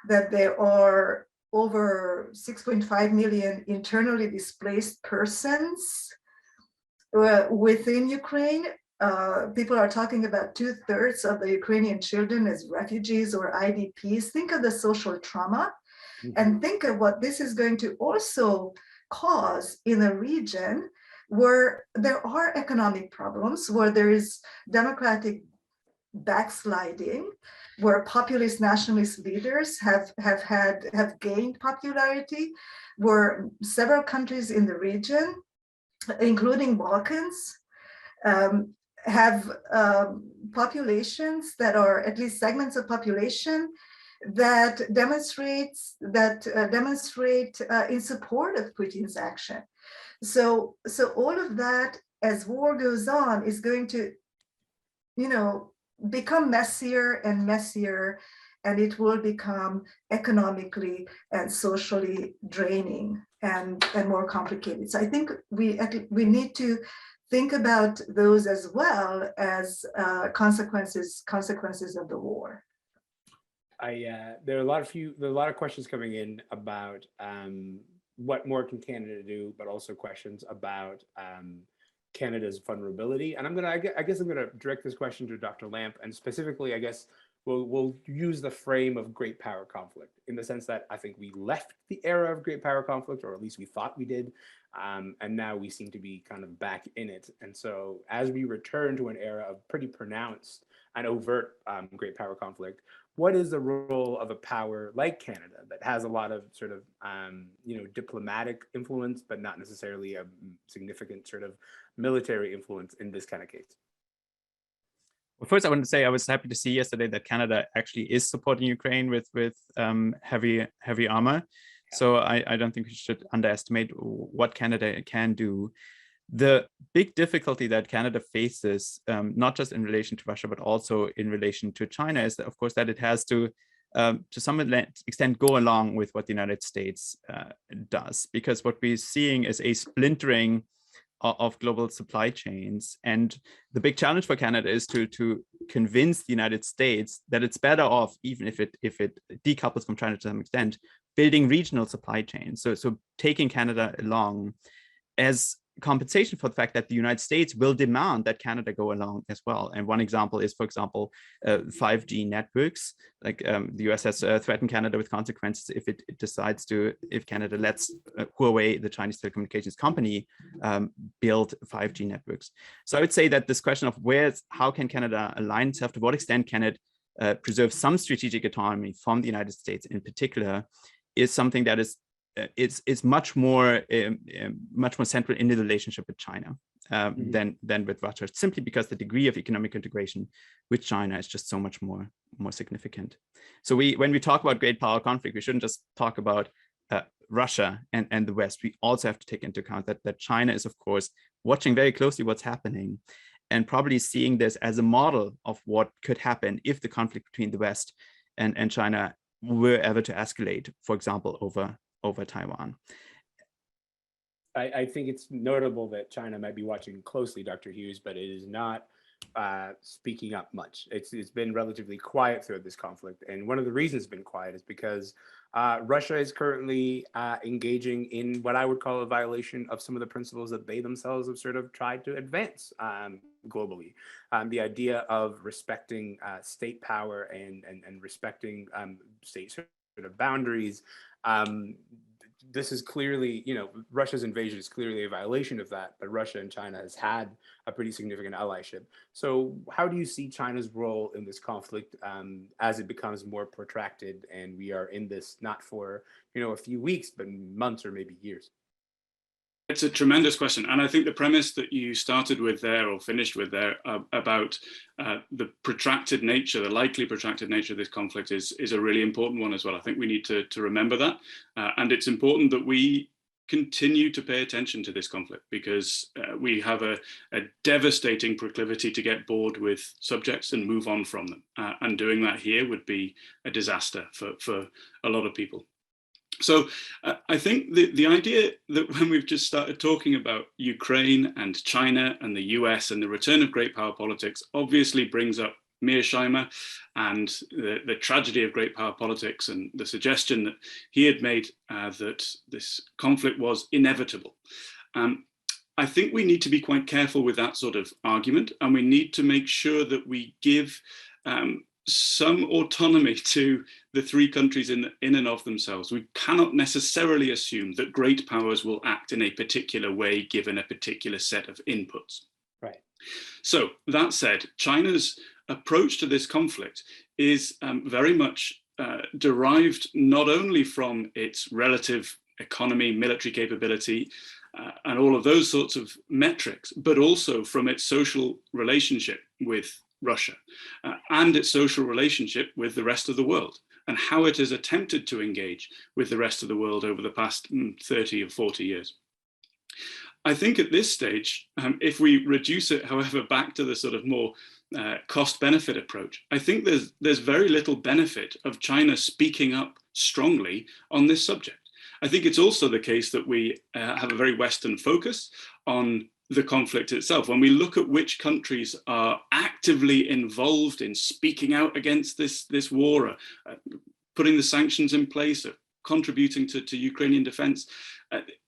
that there are over 6.5 million internally displaced persons within Ukraine. People are talking about 2/3 of the Ukrainian children as refugees or IDPs. Think of the social trauma, and think of what this is going to also cause in a region where there are economic problems, where there is democratic backsliding, where populist nationalist leaders have gained popularity, where several countries in the region, including Balkans, have populations that are, at least segments of population, that demonstrate in support of Putin's action. So all of that, as war goes on, is going to, become messier and messier, and it will become economically and socially draining and more complicated. So I think we need to think about those as well as consequences of the war. There are a lot of questions coming in about what more can Canada do, but also questions about Canada's vulnerability. And I guess I'm gonna direct this question to Dr. Lamp, and specifically, I guess we'll use the frame of great power conflict, in the sense that I think we left the era of great power conflict, or at least we thought we did, and now we seem to be kind of back in it. And so as we return to an era of pretty pronounced and overt great power conflict, what is the role of a power like Canada that has a lot of sort of diplomatic influence, but not necessarily a significant sort of military influence in this kind of case? Well, first, I want to say I was happy to see yesterday that Canada actually is supporting Ukraine with heavy armor. So I don't think we should underestimate what Canada can do. The big difficulty that Canada faces, not just in relation to Russia, but also in relation to China, is that, of course, that it has to some extent go along with what the United States does, because what we're seeing is a splintering of global supply chains. And the big challenge for Canada is to convince the United States that it's better off, even if it decouples from China to some extent, building regional supply chains. So taking Canada along as compensation for the fact that the United States will demand that Canada go along as well. And one example is, for example, 5G networks. Like the US has threatened Canada with consequences if it decides if Canada lets Huawei, the Chinese telecommunications company, build 5G networks. So I would say that this question of how can Canada align itself, to what extent can it preserve some strategic autonomy from the United States in particular, is something that is it's much more central in the relationship with China than with Russia, simply because the degree of economic integration with China is just so much more significant. So when we talk about great power conflict, we shouldn't just talk about Russia and the West. We also have to take into account that China is, of course, watching very closely what's happening, and probably seeing this as a model of what could happen if the conflict between the West and China were ever to escalate, for example, over Taiwan. I think it's notable that China might be watching closely, Dr. Hughes, but it is not speaking up much. It's been relatively quiet throughout this conflict. And one of the reasons it's been quiet is because Russia is currently engaging in what I would call a violation of some of the principles that they themselves have sort of tried to advance globally. The idea of respecting state power and respecting state sort of boundaries. This is clearly, Russia's invasion is clearly a violation of that, but Russia and China has had a pretty significant allyship. So how do you see China's role in this conflict as it becomes more protracted and we are in this not for, a few weeks, but months or maybe years? It's a tremendous question. And I think the premise that you started with there or finished with there about the protracted nature, the likely protracted nature of this conflict is a really important one as well. I think we need to remember that. And it's important that we continue to pay attention to this conflict because we have a devastating proclivity to get bored with subjects and move on from them. And doing that here would be a disaster for a lot of people. So I think the idea that when we've just started talking about Ukraine and China and the US and the return of great power politics obviously brings up Mearsheimer and the tragedy of great power politics and the suggestion that he had made that this conflict was inevitable. I think we need to be quite careful with that sort of argument, and we need to make sure that we give some autonomy to the three countries in and of themselves. We cannot necessarily assume that great powers will act in a particular way given a particular set of inputs. Right. So that said, China's approach to this conflict is very much derived not only from its relative economy, military capability, and all of those sorts of metrics, but also from its social relationship with Russia and its social relationship with the rest of the world and how it has attempted to engage with the rest of the world over the past 30 or 40 years. I think at this stage, if we reduce it, however, back to the sort of more cost-benefit approach, I think there's very little benefit of China speaking up strongly on this subject. I think it's also the case that we have a very Western focus on the conflict itself. When we look at which countries are actively involved in speaking out against this war, putting the sanctions in place, contributing to Ukrainian defense,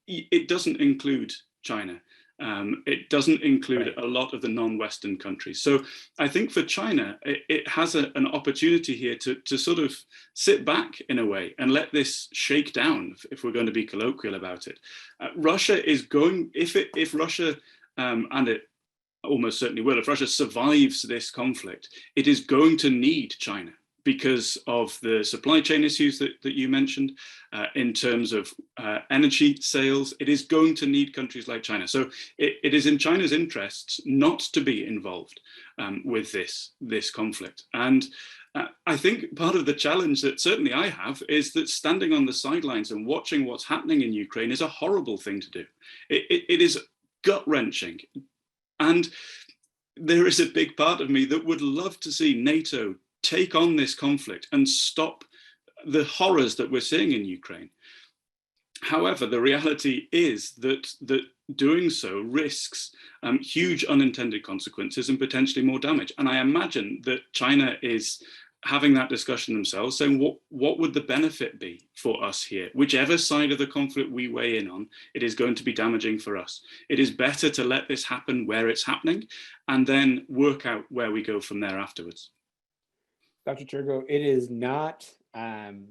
it doesn't include China. It doesn't include a lot of the non-Western countries. So I think for China, it has an opportunity here to sort of sit back in a way and let this shake down, if we're going to be colloquial about it. Russia is going, if Russia, and it almost certainly will, if Russia survives this conflict, it is going to need China because of the supply chain issues that you mentioned, in terms of energy sales. It is going to need countries like China. So it is in China's interests not to be involved with this conflict. And I think part of the challenge that certainly I have is that standing on the sidelines and watching what's happening in Ukraine is a horrible thing to do. It is gut-wrenching. And there is a big part of me that would love to see NATO take on this conflict and stop the horrors that we're seeing in Ukraine. However, the reality is that doing so risks huge unintended consequences and potentially more damage. And I imagine that China is having that discussion themselves, saying what would the benefit be for us here? Whichever side of the conflict we weigh in on, it is going to be damaging for us. It is better to let this happen where it's happening and then work out where we go from there afterwards. Dr. Csergő, it is not, I'm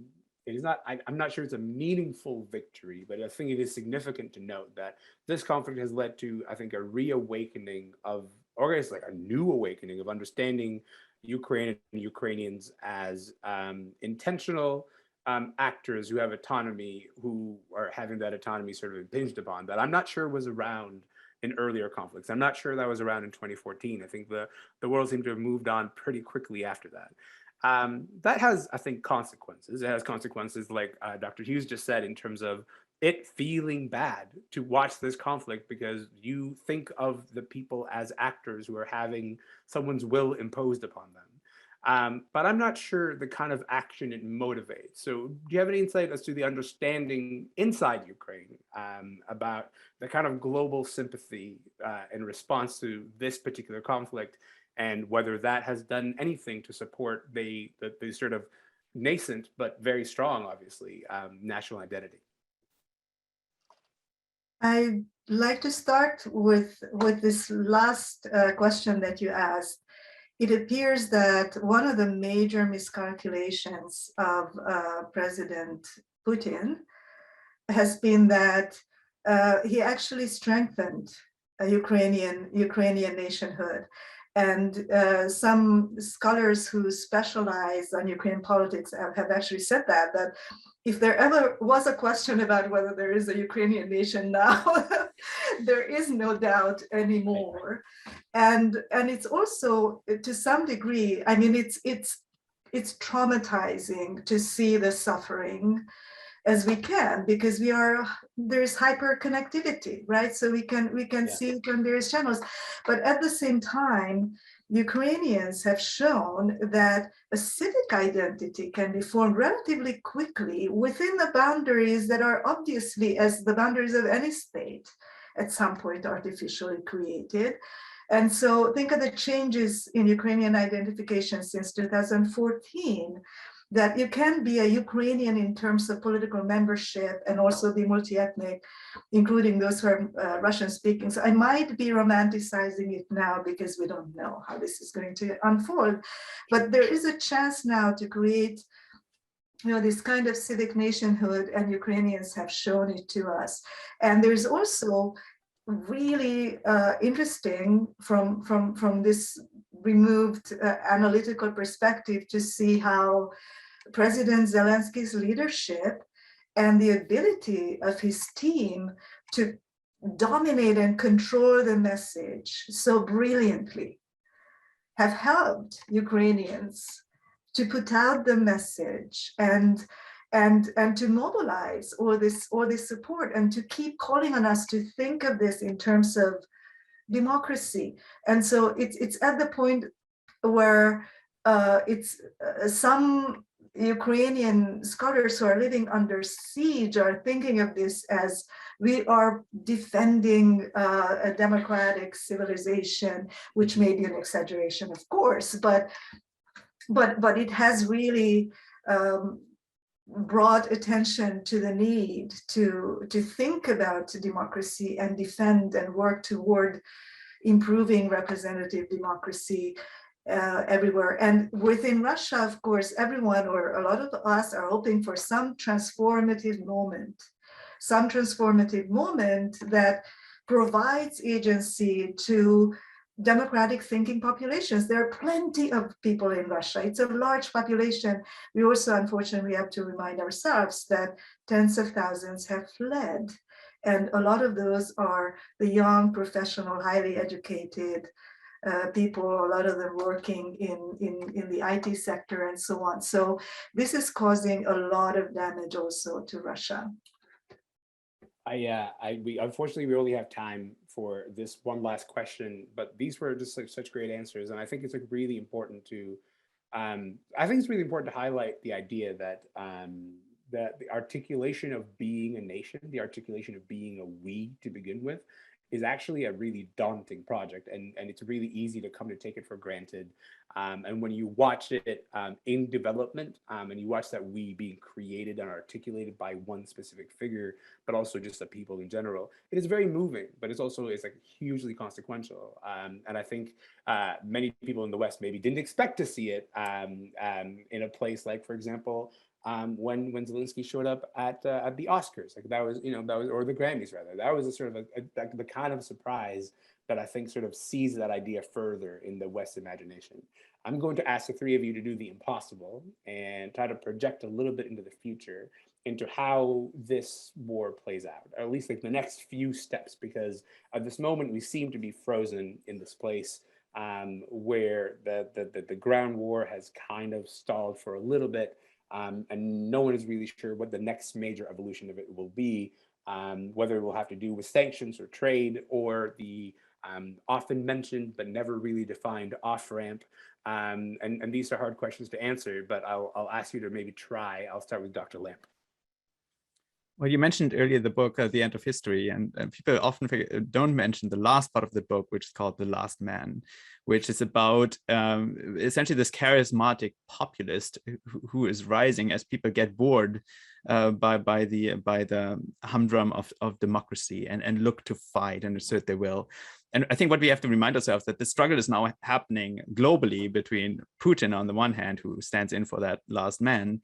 not sure it's a meaningful victory, but I think it is significant to note that this conflict has led to, I think, a reawakening of, or it's like a new awakening of understanding Ukraine and Ukrainians as intentional actors who have autonomy, who are having that autonomy sort of impinged upon, that I'm not sure was around in earlier conflicts. I'm not sure that was around in 2014. I think the world seemed to have moved on pretty quickly after that. That has, I think, consequences. It has consequences like Dr. Hughes just said, in terms of it feeling bad to watch this conflict because you think of the people as actors who are having someone's will imposed upon them. but I'm not sure the kind of action it motivates. So do you have any insight as to the understanding inside Ukraine about the kind of global sympathy in response to this particular conflict, and whether that has done anything to support the sort of nascent but very strong, obviously, national identity? I'd like to start with this last question that you asked. It appears that one of the major miscalculations of President Putin has been that he actually strengthened a Ukrainian nationhood. And some scholars who specialize on Ukrainian politics have actually said that if there ever was a question about whether there is a Ukrainian nation now, there is no doubt anymore. And it's also, to some degree, I mean, it's traumatizing to see the suffering as we can, because there's hyper connectivity, right? So we can see it on various channels. But at the same time, Ukrainians have shown that a civic identity can be formed relatively quickly within the boundaries that are obviously, as the boundaries of any state, at some point artificially created. And so think of the changes in Ukrainian identification since 2014, that you can be a Ukrainian in terms of political membership and also be multi-ethnic, including those who are Russian speaking. So I might be romanticizing it now because we don't know how this is going to unfold, but there is a chance now to create this kind of civic nationhood, and Ukrainians have shown it to us. And there's also really interesting from this removed analytical perspective to see how President Zelensky's leadership and the ability of his team to dominate and control the message so brilliantly have helped Ukrainians to put out the message and to mobilize all this support, and to keep calling on us to think of this in terms of democracy. And so it's at the point where it's some Ukrainian scholars who are living under siege are thinking of this as we are defending a democratic civilization, which may be an exaggeration, of course, but it has really brought attention to the need to think about democracy and defend and work toward improving representative democracy everywhere. And within Russia, of course, everyone, or a lot of us, are hoping for some transformative moment that provides agency to democratic thinking populations. There are plenty of people in Russia. It's a large population. We also, unfortunately, have to remind ourselves that tens of thousands have fled. And a lot of those are the young, professional, highly educated people, a lot of them working in the IT sector and so on. So this is causing a lot of damage also to Russia. We unfortunately we only have time for this one last question, but these were just such great answers, and I think it's really important to, highlight the idea that that the articulation of being a nation, the articulation of being a we to begin with, is actually a really daunting project, and it's really easy to come to take it for granted. And when you watch it in development, and you watch that we being created and articulated by one specific figure, but also just the people in general, it is very moving, but it's like hugely consequential. And I think many people in the West maybe didn't expect to see it in a place like, for example, when Zelensky showed up at the Oscars, like that was or the Grammys rather, that was a sort of the kind of surprise that I think sort of sees that idea further in the West imagination. I'm going to ask the three of you to do the impossible and try to project a little bit into the future, into how this war plays out, or at least like the next few steps, because at this moment we seem to be frozen in this place where the ground war has kind of stalled for a little bit. And no one is really sure what the next major evolution of it will be, whether it will have to do with sanctions or trade or the often mentioned but never really defined off-ramp. And these are hard questions to answer, but I'll ask you to maybe try. I'll start with Dr. Lamp. Well, you mentioned earlier the book, The End of History, and people often don't mention the last part of the book, which is called The Last Man, which is about essentially this charismatic populist who is rising as people get bored by the humdrum of democracy and look to fight and assert their will. And I think what we have to remind ourselves that the struggle is now happening globally between Putin on the one hand, who stands in for that last man,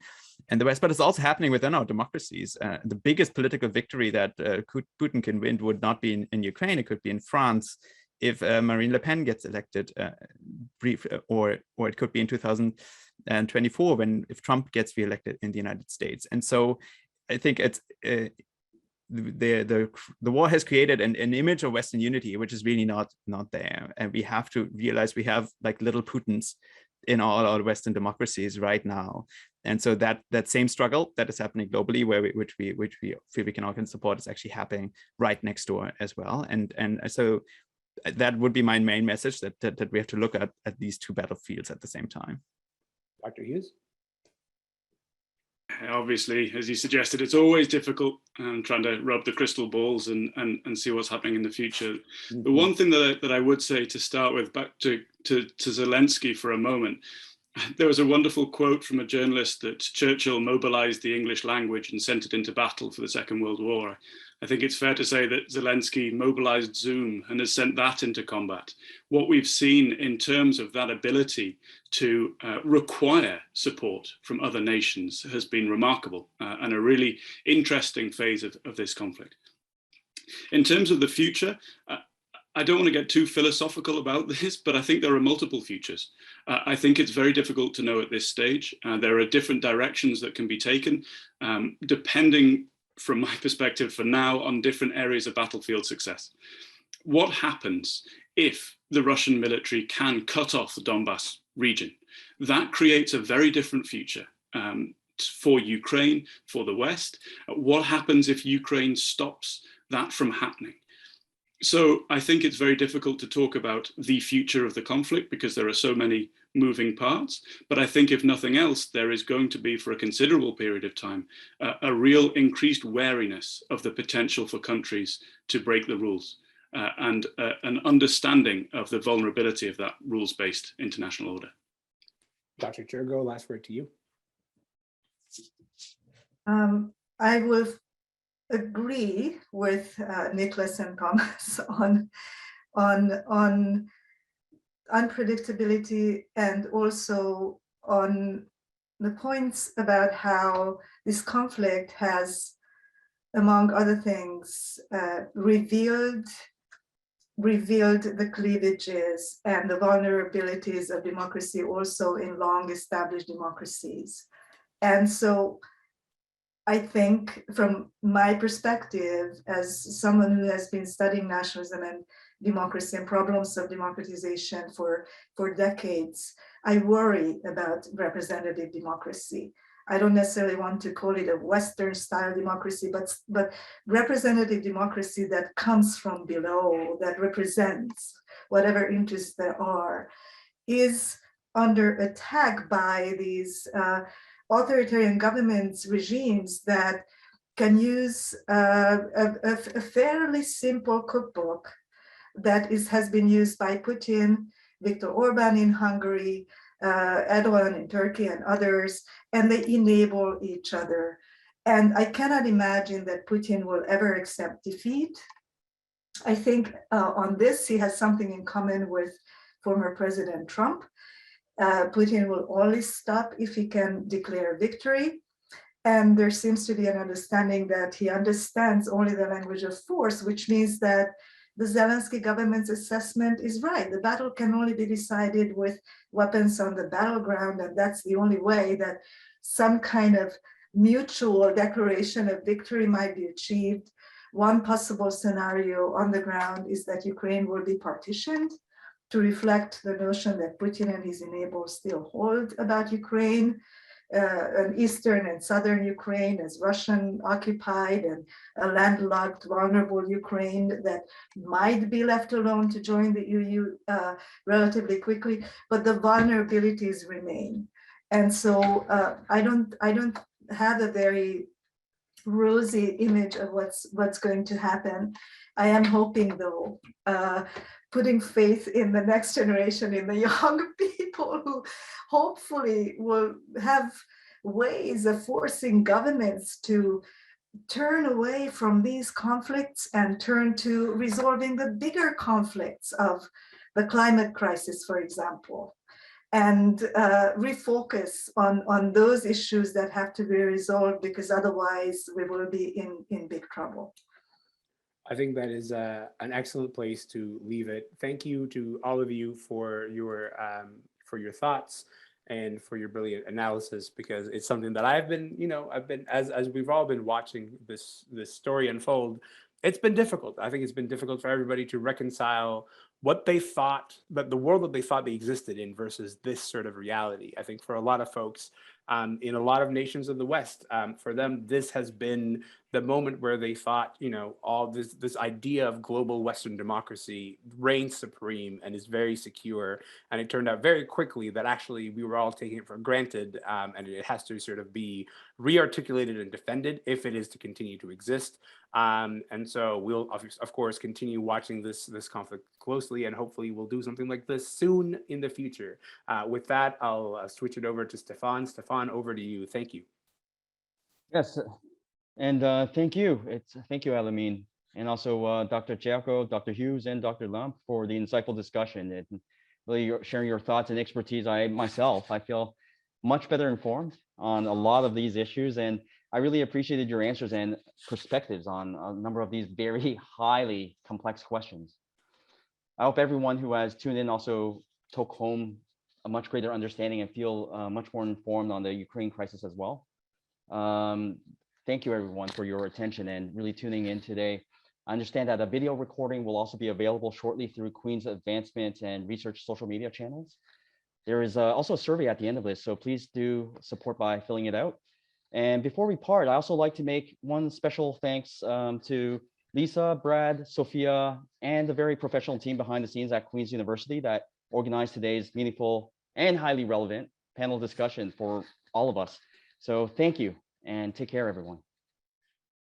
and the West, but it's also happening within our democracies. The biggest political victory that Putin can win would not be in Ukraine, it could be in France if Marine Le Pen gets elected, or it could be in 2024 if Trump gets reelected in the United States. And so I think it's the war has created an image of Western unity, which is really not there. And we have to realize we have like little Putins in all our Western democracies right now. And so that same struggle that is happening globally, which we feel we can all support, is actually happening right next door as well. And so that would be my main message, that we have to look at these two battlefields at the same time. Dr. Hughes? Obviously, as you suggested, it's always difficult trying to rub the crystal balls and see what's happening in the future. Mm-hmm. The one thing that I would say to start with, back to Zelensky for a moment, there was a wonderful quote from a journalist that Churchill mobilized the English language and sent it into battle for the Second World War. I think it's fair to say that Zelensky mobilized Zoom and has sent that into combat. What we've seen in terms of that ability to require support from other nations has been remarkable and a really interesting phase of this conflict. In terms of the future, I don't want to get too philosophical about this, but I think there are multiple futures. I think it's very difficult to know at this stage. There are different directions that can be taken, depending, from my perspective for now, on different areas of battlefield success. What happens if the Russian military can cut off the Donbass region? That creates a very different future for Ukraine, for the West. What happens if Ukraine stops that from happening? So I think it's very difficult to talk about the future of the conflict because there are so many moving parts. But I think if nothing else, there is going to be, for a considerable period of time, a real increased wariness of the potential for countries to break the rules and an understanding of the vulnerability of that rules-based international order. Dr. Csergő, last word to you. I will agree with Nicholas and Thomas on unpredictability, and also on the points about how this conflict has, among other things, revealed the cleavages and the vulnerabilities of democracy also in long established democracies. And so I think, from my perspective, as someone who has been studying nationalism and democracy and problems of democratization for decades, I worry about representative democracy. I don't necessarily want to call it a Western style democracy, but representative democracy that comes from below, that represents whatever interests there are, is under attack by these authoritarian governments, regimes that can use a fairly simple cookbook that has been used by Putin, Viktor Orban in Hungary, Erdogan in Turkey, and others, and they enable each other. And I cannot imagine that Putin will ever accept defeat. I think on this, he has something in common with former President Trump. Putin will only stop if he can declare victory. And there seems to be an understanding that he understands only the language of force, which means that the Zelensky government's assessment is right. The battle can only be decided with weapons on the battleground, and that's the only way that some kind of mutual declaration of victory might be achieved. One possible scenario on the ground is that Ukraine will be partitioned to reflect the notion that Putin and his enablers still hold about Ukraine. an eastern and southern Ukraine as Russian occupied, and a landlocked, vulnerable Ukraine that might be left alone to join the EU relatively quickly, but the vulnerabilities remain. And so I don't have a very rosy image of what's going to happen. I am hoping, though, putting faith in the next generation, in the young people who hopefully will have ways of forcing governments to turn away from these conflicts and turn to resolving the bigger conflicts of the climate crisis, for example, and refocus on those issues that have to be resolved, because otherwise we will be in big trouble. I think that is an excellent place to leave it. Thank you to all of you for your thoughts and for your brilliant analysis, because it's something that I've been as we've all been watching this story unfold. It's been difficult. I think it's been difficult for everybody to reconcile what they thought, but the world that they thought they existed in versus this sort of reality. I think for a lot of folks in a lot of nations of the West, for them, this has been the moment where they thought, all this idea of global Western democracy reigns supreme and is very secure. And it turned out very quickly that actually we were all taking it for granted, and it has to sort of be re-articulated and defended if it is to continue to exist. And so we'll, of course, continue watching this conflict closely, and hopefully we'll do something like this soon in the future. With that, I'll switch it over to Stefan. Stefan, over to you. Thank you. Yes, and thank you. Thank you, Alameen, and also Dr. Csergő, Dr. Hughes, and Dr. Lamp for the insightful discussion and really sharing your thoughts and expertise. I feel much better informed on a lot of these issues, and I really appreciated your answers and perspectives on a number of these very highly complex questions. I hope everyone who has tuned in also took home a much greater understanding and feel much more informed on the Ukraine crisis as well. Thank you everyone for your attention and really tuning in today. I understand that a video recording will also be available shortly through Queen's Advancement and Research social media channels. There is also a survey at the end of this, so please do support by filling it out. And before we part, I also like to make one special thanks to Lisa, Brad, Sophia, and the very professional team behind the scenes at Queen's University that organized today's meaningful and highly relevant panel discussion for all of us. So thank you and take care, everyone.